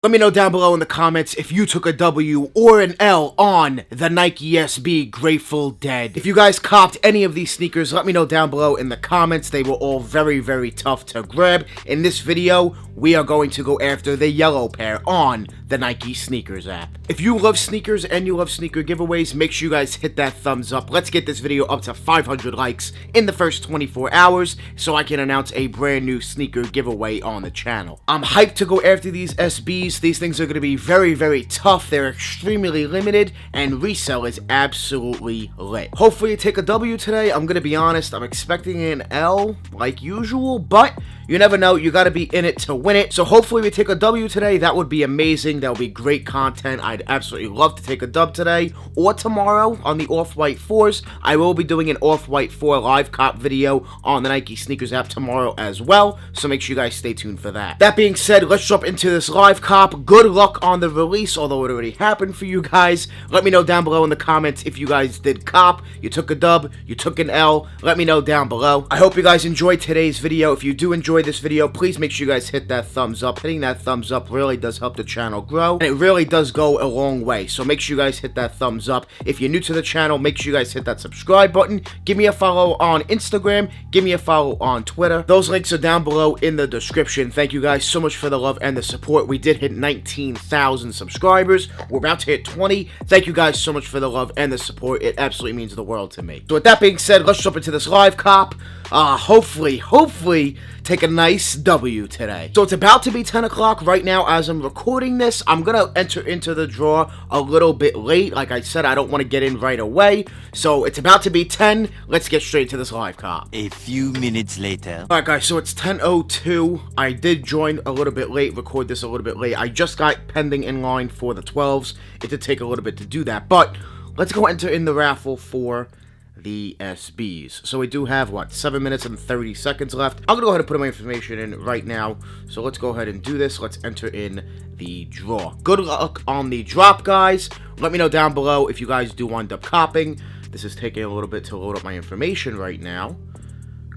Let me know down below in the comments if you took a W or an L on the Nike SB Grateful Dead. If you guys copped any of these sneakers, let me know down below in the comments. They were all very, very tough to grab. In this video, we are going to go after the yellow pair on the Nike Snkrs app. If you love sneakers and you love sneaker giveaways, make sure you guys hit that thumbs up. Let's get this video up to 500 likes in the first 24 hours so I can announce a brand new sneaker giveaway on the channel. I'm hyped to go after these SBs. These things are going to be very, very tough. They're extremely limited, and resale is absolutely lit. Hopefully you take a W today. I'm going to be honest, I'm expecting an L like usual, but you never know. You got to be in it to win it. So hopefully we take a W today. That would be amazing. That would be great content. I'd absolutely love to take a dub today or tomorrow on the Off-White 4s. I will be doing an Off-White 4 live cop video on the Nike Snkrs app tomorrow as well, so make sure you guys stay tuned for that. That being said, let's jump into this live cop. Good luck on the release, although it already happened for you guys. Let me know down below in the comments if you guys did cop, you took a dub, you took an L. Let me know down below. I hope you guys enjoyed today's video. If you do enjoy this video, please make sure you guys hit that thumbs up. Hitting that thumbs up really does help the channel grow, and it really does go a long way, so make sure you guys hit that thumbs up. If you're new to the channel, make sure you guys hit that subscribe button. Give me a follow on Instagram, give me a follow on Twitter. Those links are down below in the description. Thank you guys so much for the love and the support. We did hit 19,000 subscribers. We're about to hit 20. Thank you guys so much for the love and the support. It absolutely means the world to me. So with that being said, let's jump into this live cop. Hopefully take a nice W today. So it's about to be 10 o'clock right now as I'm recording this. I'm gonna enter into the draw a little bit late. Like I said, I don't want to get in right away. So it's about to be 10. Let's get straight to this live cop. A few minutes later. Alright guys, so it's 10:02. I did join a little bit late, record this a little bit late. I just got pending in line for the 12s. It did take a little bit to do that, but let's go enter in the raffle for the SBs. So we do have, what, 7 minutes and 30 seconds left. I'm gonna go ahead and put my information in right now. So let's go ahead and do this. Let's enter in the draw. Good luck on the drop, guys. Let me know down below if you guys do wind up copping. This is taking a little bit to load up my information right now.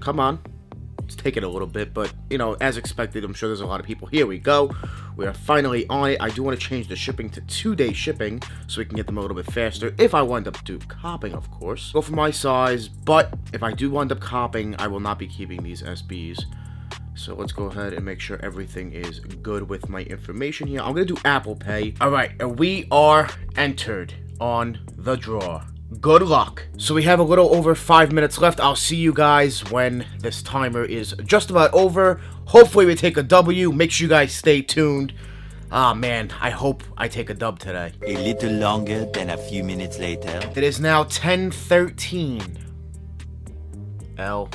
Come on. It's taking a little bit, but, you know, as expected, I'm sure there's a lot of people. Here we go. We are finally on it. I do want to change the shipping to 2-day shipping so we can get them a little bit faster. If I wind up copping, of course. Go for my size, but if I do wind up copping, I will not be keeping these SBs. So let's go ahead and make sure everything is good with my information here. I'm going to do Apple Pay. All right, and we are entered on the draw. Good luck. So we have a little over 5 minutes left. I'll see you guys when this timer is just about over. Hopefully we take a W. Make sure you guys stay tuned. Ah, man, I hope I take a dub today. A little longer than a few minutes later. It is now 10:13. L.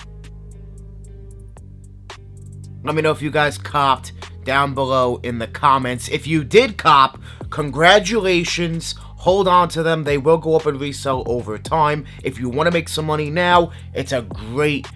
Let me know if you guys copped down below in the comments. If you did cop, congratulations. Hold on to them. They will go up and resell over time. If you want to make some money now, it's a great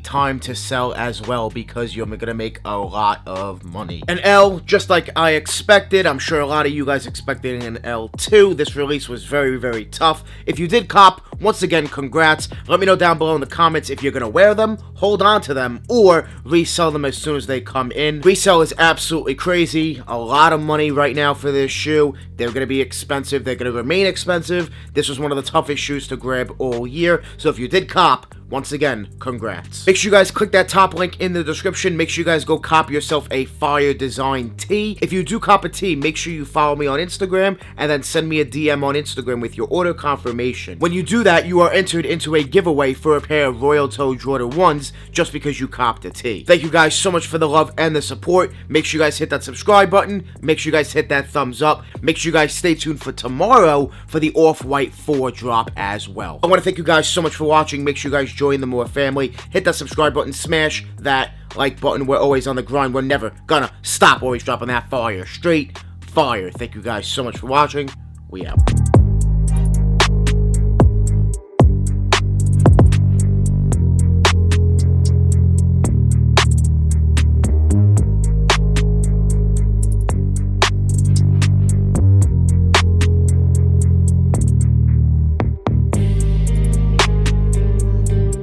time to sell as well because you're gonna make a lot of money. An L, just like I expected. I'm sure a lot of you guys expected an L too. This release was very, very tough. If you did cop, once again, congrats. Let me know down below in the comments if you're gonna wear them, hold on to them, or resell them as soon as they come in. Resale is absolutely crazy. A lot of money right now for this shoe. They're gonna be expensive. They're gonna remain expensive. This was one of the toughest shoes to grab all year. So if you did cop, once again, congrats. Make sure you guys click that top link in the description. Make sure you guys go cop yourself a fire design tee. If you do cop a tee, make sure you follow me on Instagram and then send me a DM on Instagram with your order confirmation. When you do that, you are entered into a giveaway for a pair of Royal Toe Jordan 1s just because you copped a tee. Thank you guys so much for the love and the support. Make sure you guys hit that subscribe button. Make sure you guys hit that thumbs up. Make sure you guys stay tuned for tomorrow for the Off-White 4 drop as well. I want to thank you guys so much for watching. Make sure you guys join the More family. Hit that subscribe button. Smash that like button. We're always on the grind. We're never gonna stop. Always dropping that fire. Straight fire. Thank you guys so much for watching. We out.